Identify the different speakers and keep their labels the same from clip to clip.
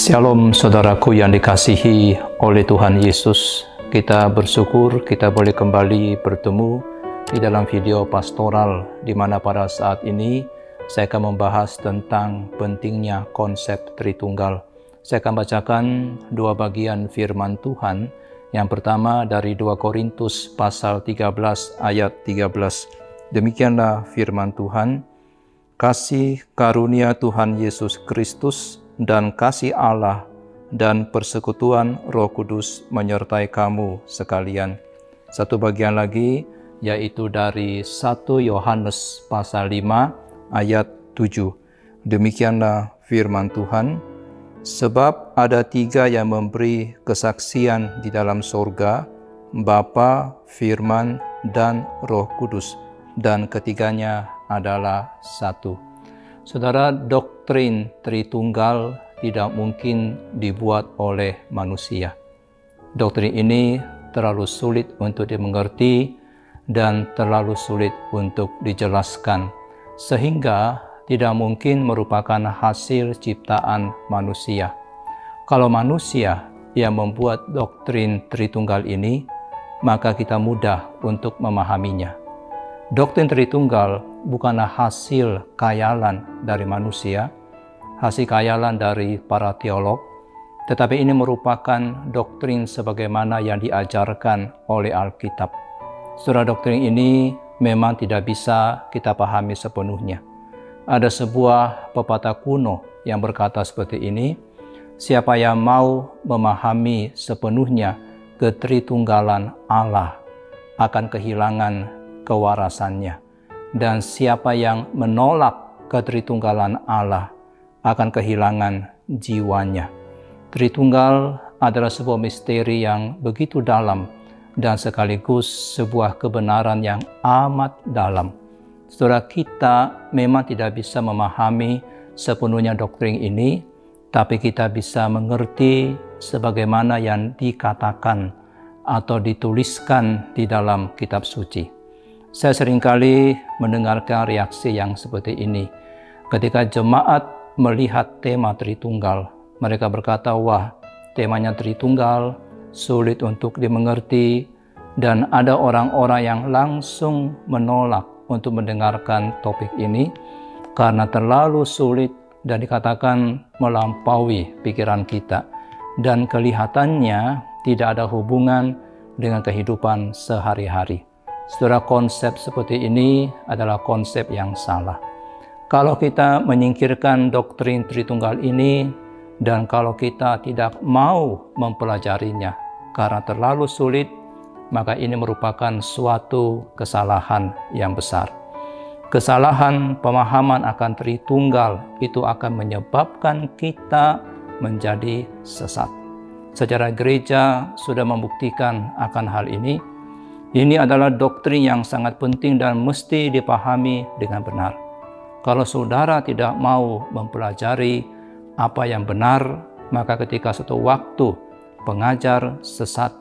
Speaker 1: Shalom saudaraku yang dikasihi oleh Tuhan Yesus. Kita bersyukur kita boleh kembali bertemu di dalam video pastoral, di mana pada saat ini saya akan membahas tentang pentingnya konsep Tritunggal. Saya akan bacakan dua bagian firman Tuhan. Yang pertama dari 2 Korintus pasal 13 ayat 13. Demikianlah firman Tuhan. Kasih karunia Tuhan Yesus Kristus dan kasih Allah dan persekutuan Roh Kudus menyertai kamu sekalian. Satu bagian lagi yaitu dari 1 Yohanes pasal 5 ayat 7. Demikianlah firman Tuhan. Sebab ada 3 yang memberi kesaksian di dalam sorga, Bapa, Firman, dan Roh Kudus, dan ketiganya adalah satu. Saudara, doktrin Tritunggal tidak mungkin dibuat oleh manusia. Doktrin ini terlalu sulit untuk dimengerti dan terlalu sulit untuk dijelaskan, sehingga tidak mungkin merupakan hasil ciptaan manusia. Kalau manusia yang membuat doktrin Tritunggal ini, maka kita mudah untuk memahaminya. Doktrin Tritunggal bukanlah hasil khayalan dari manusia, hasil khayalan dari para teolog, tetapi ini merupakan doktrin sebagaimana yang diajarkan oleh Alkitab. Saudara, doktrin ini memang tidak bisa kita pahami sepenuhnya. Ada sebuah pepatah kuno yang berkata seperti ini, siapa yang mau memahami sepenuhnya ketritunggalan Allah akan kehilangan kewarasannya. Dan siapa yang menolak ketritunggalan Allah akan kehilangan jiwanya. Tritunggal adalah sebuah misteri yang begitu dalam dan sekaligus sebuah kebenaran yang amat dalam. Saudara, kita memang tidak bisa memahami sepenuhnya doktrin ini, tapi kita bisa mengerti sebagaimana yang dikatakan atau dituliskan di dalam kitab suci. Saya seringkali mendengarkan reaksi yang seperti ini. Ketika jemaat melihat tema Tritunggal, mereka berkata, wah, temanya Tritunggal, sulit untuk dimengerti, dan ada orang-orang yang langsung menolak untuk mendengarkan topik ini karena terlalu sulit dan dikatakan melampaui pikiran kita, dan kelihatannya tidak ada hubungan dengan kehidupan sehari-hari. Saudara, konsep seperti ini adalah konsep yang salah. Kalau kita menyingkirkan doktrin Tritunggal ini, dan kalau kita tidak mau mempelajarinya karena terlalu sulit, maka ini merupakan suatu kesalahan yang besar. Kesalahan pemahaman akan Tritunggal itu akan menyebabkan kita menjadi sesat. Sejarah gereja sudah membuktikan akan hal ini. Ini adalah doktrin yang sangat penting dan mesti dipahami dengan benar. Kalau saudara tidak mau mempelajari apa yang benar, maka ketika suatu waktu pengajar sesat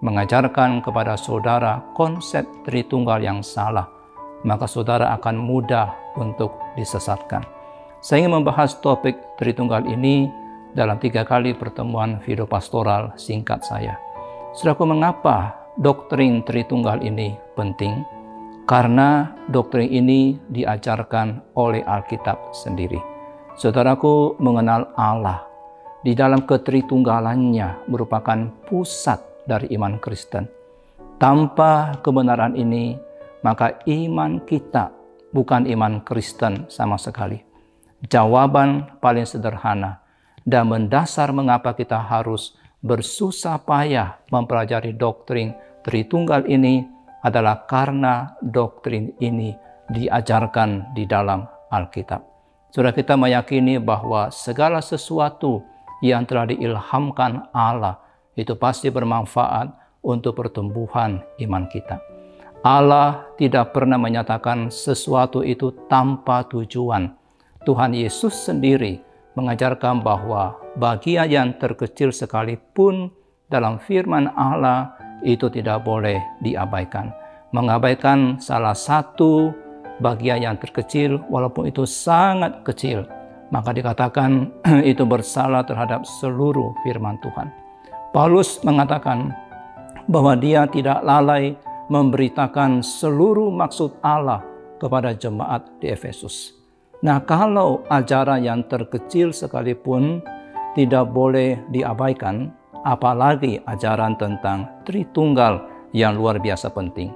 Speaker 1: mengajarkan kepada saudara konsep Tritunggal yang salah, maka saudara akan mudah untuk disesatkan. Saya ingin membahas topik Tritunggal ini dalam 3 kali pertemuan video pastoral singkat saya. Saudaraku, mengapa doktrin Tritunggal ini penting? Karena doktrin ini diajarkan oleh Alkitab sendiri. Saudaraku, mengenal Allah di dalam ketritunggalannya merupakan pusat dari iman Kristen. Tanpa kebenaran ini, maka iman kita bukan iman Kristen sama sekali. Jawaban paling sederhana dan mendasar mengapa kita harus bersusah payah mempelajari doktrin Tritunggal ini adalah karena doktrin ini diajarkan di dalam Alkitab. Saudara, kita meyakini bahwa segala sesuatu yang telah diilhamkan Allah itu pasti bermanfaat untuk pertumbuhan iman kita. Allah tidak pernah menyatakan sesuatu itu tanpa tujuan. Tuhan Yesus sendiri mengajarkan bahwa bagian yang terkecil sekalipun dalam firman Allah itu tidak boleh diabaikan. Mengabaikan salah satu bagian yang terkecil, walaupun itu sangat kecil, maka dikatakan itu bersalah terhadap seluruh firman Tuhan. Paulus mengatakan bahwa dia tidak lalai memberitakan seluruh maksud Allah kepada jemaat di Efesus. Nah, kalau ajaran yang terkecil sekalipun tidak boleh diabaikan, apalagi ajaran tentang Tritunggal yang luar biasa penting.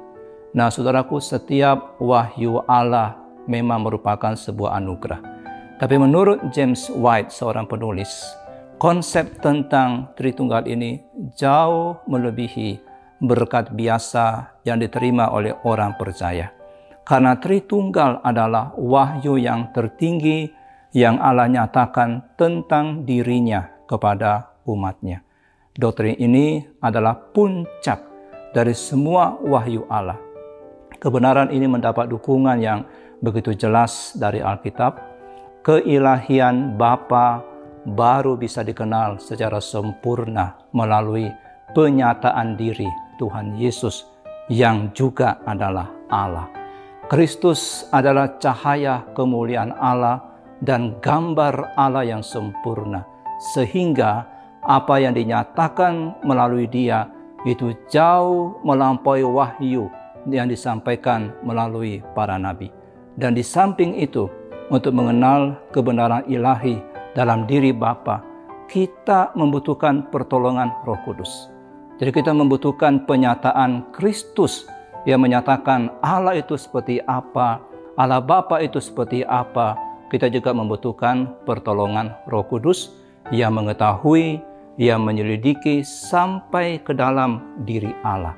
Speaker 1: Nah, saudaraku, setiap wahyu Allah memang merupakan sebuah anugerah. Tapi menurut James White, seorang penulis, konsep tentang Tritunggal ini jauh melebihi berkat biasa yang diterima oleh orang percaya. Karena Tritunggal adalah wahyu yang tertinggi yang Allah nyatakan tentang dirinya kepada umatnya. Doktrin ini adalah puncak dari semua wahyu Allah. Kebenaran ini mendapat dukungan yang begitu jelas dari Alkitab. Keilahian Bapa baru bisa dikenal secara sempurna melalui penyataan diri Tuhan Yesus yang juga adalah Allah. Kristus adalah cahaya kemuliaan Allah dan gambar Allah yang sempurna, sehingga apa yang dinyatakan melalui Dia itu jauh melampaui wahyu yang disampaikan melalui para nabi. Dan di samping itu, untuk mengenal kebenaran ilahi dalam diri Bapa, kita membutuhkan pertolongan Roh Kudus. Jadi kita membutuhkan penyataan Kristus yang menyatakan Allah itu seperti apa, Allah Bapa itu seperti apa. Kita juga membutuhkan pertolongan Roh Kudus yang mengetahui, yang menyelidiki sampai ke dalam diri Allah.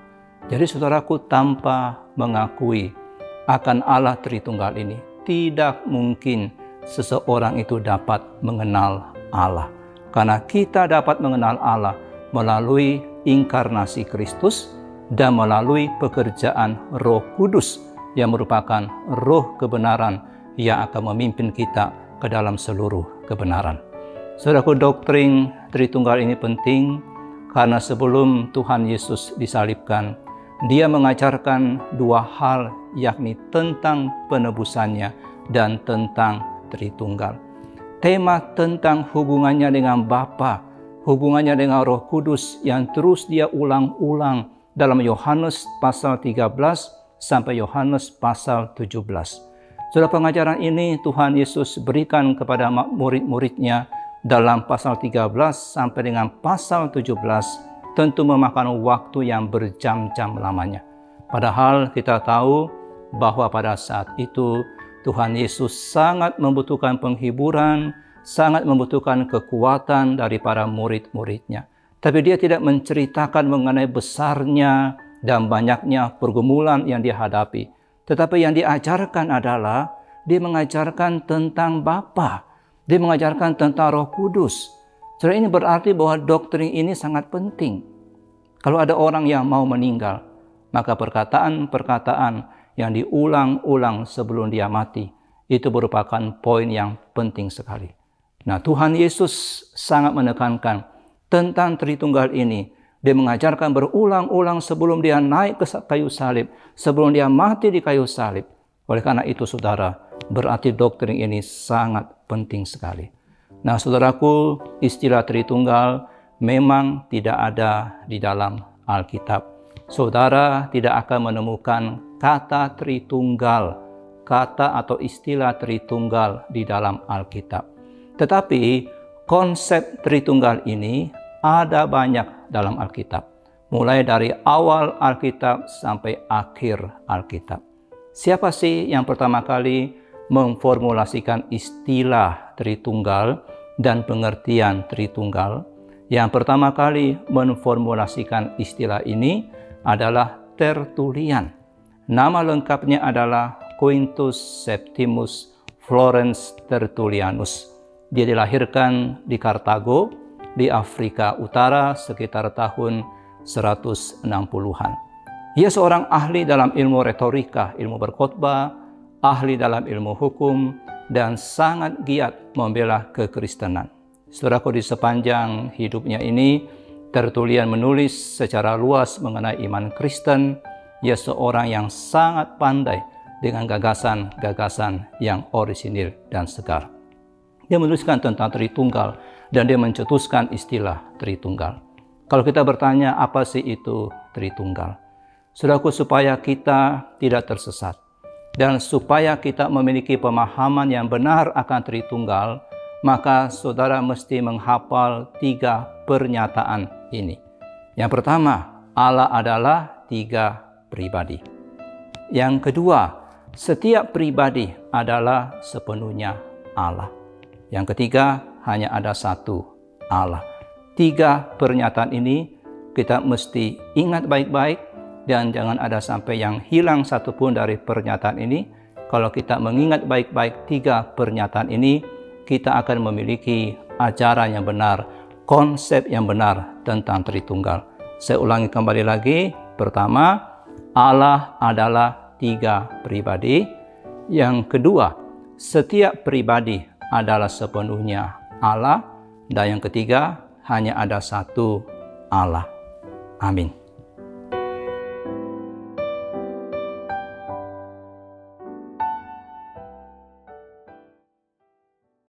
Speaker 1: Jadi saudaraku, tanpa mengakui akan Allah Tritunggal ini, tidak mungkin seseorang itu dapat mengenal Allah. Karena kita dapat mengenal Allah melalui inkarnasi Kristus dan melalui pekerjaan Roh Kudus yang merupakan roh kebenaran yang akan memimpin kita ke dalam seluruh kebenaran. Saudaraku, doktrin Tritunggal ini penting karena sebelum Tuhan Yesus disalibkan, Dia mengajarkan dua hal, yakni tentang penebusannya dan tentang Tritunggal. Tema tentang hubungannya dengan Bapa, hubungannya dengan Roh Kudus yang terus Dia ulang-ulang dalam Yohanes pasal 13 sampai Yohanes pasal 17. Saudara, pengajaran ini Tuhan Yesus berikan kepada murid-muridnya dalam pasal 13 sampai dengan pasal 17, tentu memakan waktu yang berjam-jam lamanya. Padahal kita tahu bahwa pada saat itu Tuhan Yesus sangat membutuhkan penghiburan, sangat membutuhkan kekuatan dari para murid-muridnya. Tapi Dia tidak menceritakan mengenai besarnya dan banyaknya pergumulan yang dia hadapi. Tetapi yang diajarkan adalah Dia mengajarkan tentang Bapa. Dia mengajarkan tentang Roh Kudus. Saudara, ini berarti bahwa doktrin ini sangat penting. Kalau ada orang yang mau meninggal, maka perkataan-perkataan yang diulang-ulang sebelum dia mati, itu merupakan poin yang penting sekali. Nah, Tuhan Yesus sangat menekankan tentang Tritunggal ini. Dia mengajarkan berulang-ulang sebelum Dia naik ke kayu salib, sebelum Dia mati di kayu salib. Oleh karena itu, saudara, berarti doktrin ini sangat penting sekali. Nah, saudaraku, istilah Tritunggal memang tidak ada di dalam Alkitab. Saudara tidak akan menemukan kata Tritunggal, kata atau istilah Tritunggal di dalam Alkitab. Tetapi konsep Tritunggal ini ada banyak dalam Alkitab, mulai dari awal Alkitab sampai akhir Alkitab. Siapa sih yang pertama kali memformulasikan istilah Tritunggal dan pengertian Tritunggal? Yang pertama kali memformulasikan istilah ini adalah Tertullian. Nama lengkapnya adalah Quintus Septimus Florens Tertullianus. Dia dilahirkan di Kartago, di Afrika Utara sekitar tahun 160-an. Ia seorang ahli dalam ilmu retorika, ilmu berkhotbah, ahli dalam ilmu hukum, dan sangat giat membela kekristenan. Saudaraku, di sepanjang hidupnya ini, Tertullian menulis secara luas mengenai iman Kristen. Ia seorang yang sangat pandai dengan gagasan-gagasan yang orisinil dan segar. Dia menuliskan tentang Tritunggal dan dia mencetuskan istilah Tritunggal. Kalau kita bertanya apa sih itu Tritunggal? Saudaraku, supaya kita tidak tersesat dan supaya kita memiliki pemahaman yang benar akan Tritunggal, maka saudara mesti menghafal 3 pernyataan ini. Yang pertama, Allah adalah 3 pribadi. Yang kedua, setiap pribadi adalah sepenuhnya Allah. Yang ketiga, hanya ada 1 Allah. 3 pernyataan ini kita mesti ingat baik-baik dan jangan ada sampai yang hilang satupun dari pernyataan ini. Kalau kita mengingat baik-baik 3 pernyataan ini, kita akan memiliki ajaran yang benar, konsep yang benar tentang Tritunggal. Saya ulangi kembali lagi. Pertama, Allah adalah 3 pribadi. Yang kedua, setiap pribadi adalah sepenuhnya Allah. Dan yang ketiga, hanya ada 1 Allah. Amin.